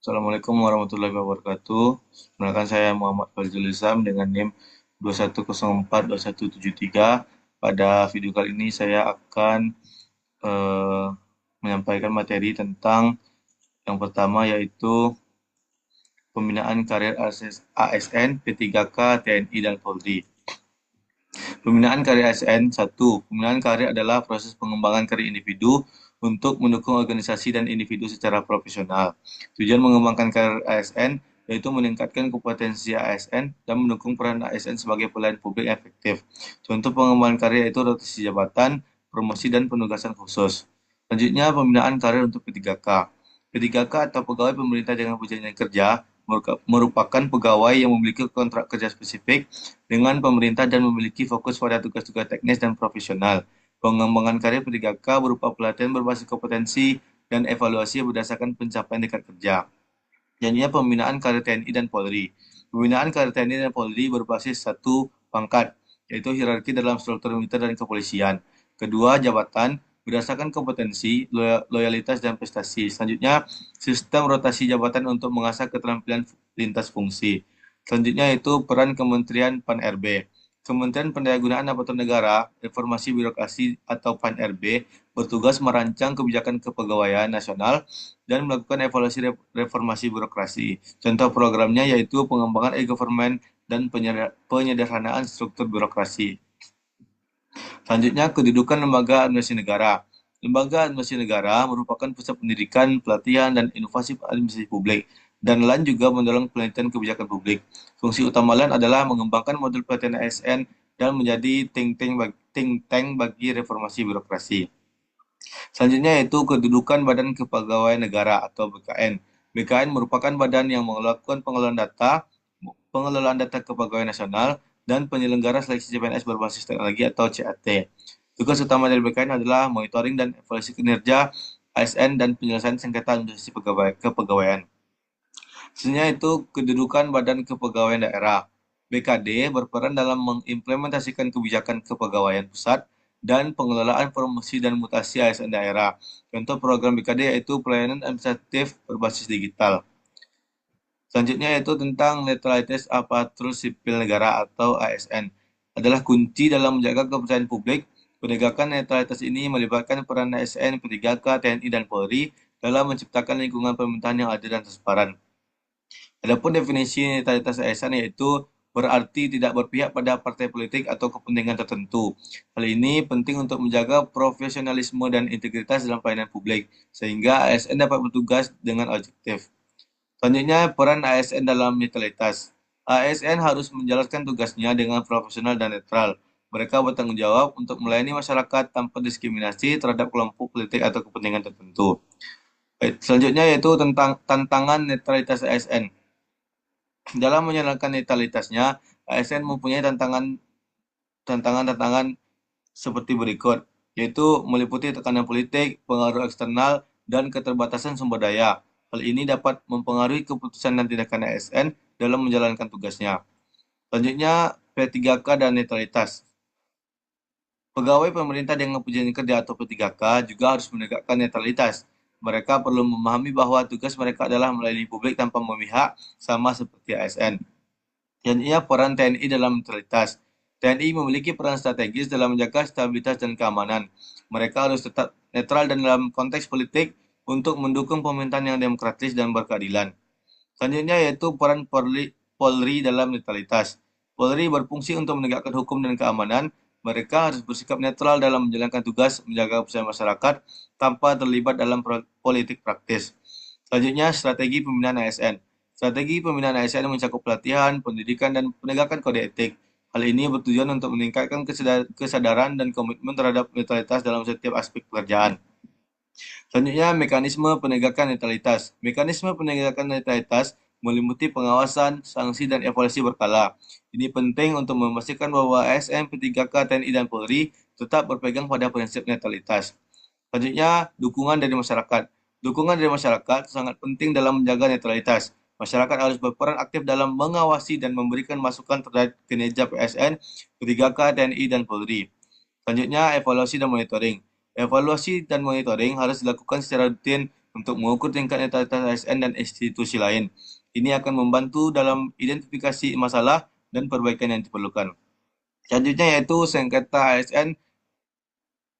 Assalamualaikum warahmatullahi wabarakatuh. Perkenalkan saya Muhammad Fazrul Islam dengan NIM 21042173. Pada video kali ini saya akan eh, menyampaikan materi tentang yang pertama yaitu pembinaan karir ASN, P3K, TNI, dan Polri. Pembinaan karir ASN 1. Pembinaan karir adalah proses pengembangan karir individu untuk mendukung organisasi dan individu secara profesional. Tujuan mengembangkan karir ASN yaitu meningkatkan kompetensi ASN dan mendukung peran ASN sebagai pelayan publik yang efektif. Contoh pengembangan karir yaitu rotasi jabatan, promosi, dan penugasan khusus. Selanjutnya, pembinaan karir untuk P3K. P3K atau pegawai pemerintah dengan perjanjian kerja merupakan pegawai yang memiliki kontrak kerja spesifik dengan pemerintah dan memiliki fokus pada tugas-tugas teknis dan profesional. Pengembangan karir P3K berupa pelatihan berbasis kompetensi dan evaluasi berdasarkan pencapaian tingkat kerja. Selanjutnya, pembinaan karir TNI dan Polri. Pembinaan karir TNI dan Polri berbasis satu pangkat, yaitu hierarki dalam struktur militer dan kepolisian. Kedua, jabatan berdasarkan kompetensi, loyalitas, dan prestasi. Selanjutnya, sistem rotasi jabatan untuk mengasah keterampilan lintas fungsi. Selanjutnya itu peran Kementerian PAN-RB. Kementerian Pendayagunaan Aparatur Negara, Reformasi Birokrasi atau PAN-RB bertugas merancang kebijakan kepegawaian nasional dan melakukan evaluasi reformasi birokrasi. Contoh programnya yaitu pengembangan e-government dan penyederhanaan struktur birokrasi. Selanjutnya, kedudukan lembaga administrasi negara. Lembaga administrasi negara merupakan pusat pendidikan, pelatihan, dan inovasi administrasi publik. Dan LAN juga mendorong penelitian kebijakan publik. Fungsi utama LAN adalah mengembangkan modul pelatihan ASN dan menjadi think tank bagi reformasi birokrasi. Selanjutnya yaitu kedudukan Badan Kepegawaian Negara atau BKN. BKN merupakan badan yang melakukan pengelolaan data kepegawaian nasional, dan penyelenggara seleksi CPNS berbasis teknologi atau CAT. Tugas utama dari BKN adalah monitoring dan evaluasi kinerja ASN dan penyelesaian sengketa administrasi kepegawaian. Selanjutnya itu kedudukan Badan Kepegawaian Daerah. BKD berperan dalam mengimplementasikan kebijakan kepegawaian pusat dan pengelolaan promosi dan mutasi ASN daerah. Contoh program BKD yaitu pelayanan administratif berbasis digital. Selanjutnya yaitu tentang netralitas aparatur sipil negara atau ASN. Adalah kunci dalam menjaga kepercayaan publik. Penegakan netralitas ini melibatkan peran ASN, P3K, TNI, dan Polri dalam menciptakan lingkungan pemerintahan yang adil dan transparan. Adapun definisi netralitas ASN yaitu berarti tidak berpihak pada partai politik atau kepentingan tertentu. Hal ini penting untuk menjaga profesionalisme dan integritas dalam pelayanan publik, sehingga ASN dapat bertugas dengan objektif. Selanjutnya, peran ASN dalam netralitas. ASN harus menjalankan tugasnya dengan profesional dan netral. Mereka bertanggung jawab untuk melayani masyarakat tanpa diskriminasi terhadap kelompok politik atau kepentingan tertentu. Selanjutnya yaitu tentang tantangan netralitas ASN. Dalam menjalankan netralitasnya, ASN mempunyai tantangan seperti berikut, yaitu meliputi tekanan politik, pengaruh eksternal, dan keterbatasan sumber daya. Hal ini dapat mempengaruhi keputusan dan tindakan ASN dalam menjalankan tugasnya. Selanjutnya, P3K dan netralitas. Pegawai pemerintah dengan perjanjian kerja atau P3K juga harus menegakkan netralitas. Mereka perlu memahami bahwa tugas mereka adalah melayani publik tanpa memihak, sama seperti ASN. Selanjutnya, peran TNI dalam netralitas. TNI memiliki peran strategis dalam menjaga stabilitas dan keamanan. Mereka harus tetap netral dan dalam konteks politik untuk mendukung pemerintahan yang demokratis dan berkeadilan. Selanjutnya yaitu peran Polri dalam netralitas. Polri berfungsi untuk menegakkan hukum dan keamanan. Mereka harus bersikap netral dalam menjalankan tugas menjaga kepercayaan masyarakat tanpa terlibat dalam politik praktis. Selanjutnya, strategi pembinaan ASN. Strategi pembinaan ASN mencakup pelatihan, pendidikan, dan penegakan kode etik. Hal ini bertujuan untuk meningkatkan kesadaran dan komitmen terhadap netralitas dalam setiap aspek pekerjaan. Selanjutnya, mekanisme penegakan netralitas. Mekanisme penegakan netralitas meliputi pengawasan, sanksi, dan evaluasi berkala. Ini penting untuk memastikan bahwa ASN, P3K, TNI, dan Polri tetap berpegang pada prinsip netralitas. Selanjutnya, dukungan dari masyarakat. Dukungan dari masyarakat sangat penting dalam menjaga netralitas. Masyarakat harus berperan aktif dalam mengawasi dan memberikan masukan terhadap kinerja PSN, P3K, TNI, dan Polri. Selanjutnya, evaluasi dan monitoring. Evaluasi dan monitoring harus dilakukan secara rutin untuk mengukur tingkat netralitas ASN dan institusi lain. Ini akan membantu dalam identifikasi masalah dan perbaikan yang diperlukan. Selanjutnya yaitu sengketa ASN.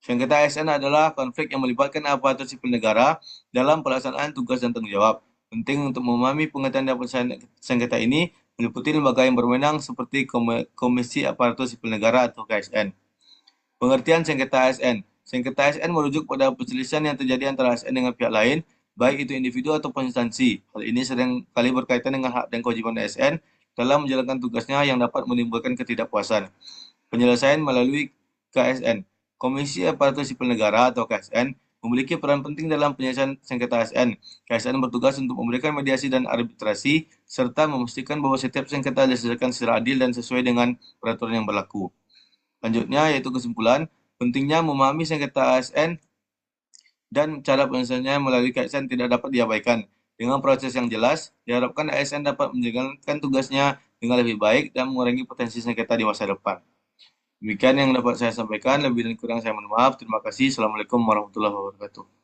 Sengketa ASN adalah konflik yang melibatkan aparatur sipil negara dalam pelaksanaan tugas dan tanggung jawab. Penting untuk memahami pengertian dalam sengketa ini meliputi lembaga yang berwenang seperti Komisi Aparatur Sipil Negara atau KSN. Pengertian sengketa ASN. Sengketa ASN merujuk pada perselisihan yang terjadi antara ASN dengan pihak lain, baik itu individu ataupun instansi. Hal ini sering kali berkaitan dengan hak dan kewajiban ASN dalam menjalankan tugasnya yang dapat menimbulkan ketidakpuasan. Penyelesaian melalui KSN. Komisi Aparatur Sipil Negara atau KSN memiliki peran penting dalam penyelesaian sengketa ASN. KSN bertugas untuk memberikan mediasi dan arbitrasi, serta memastikan bahwa setiap sengketa diselesaikan secara adil dan sesuai dengan peraturan yang berlaku. Selanjutnya yaitu kesimpulan, pentingnya memahami sengketa ASN dan cara penyelesaiannya melalui KSN tidak dapat diabaikan. Dengan proses yang jelas, diharapkan ASN dapat menjalankan tugasnya dengan lebih baik dan mengurangi potensi sengketa di masa depan. Demikian yang dapat saya sampaikan, lebih dan kurang saya mohon maaf. Terima kasih. Assalamualaikum warahmatullahi wabarakatuh.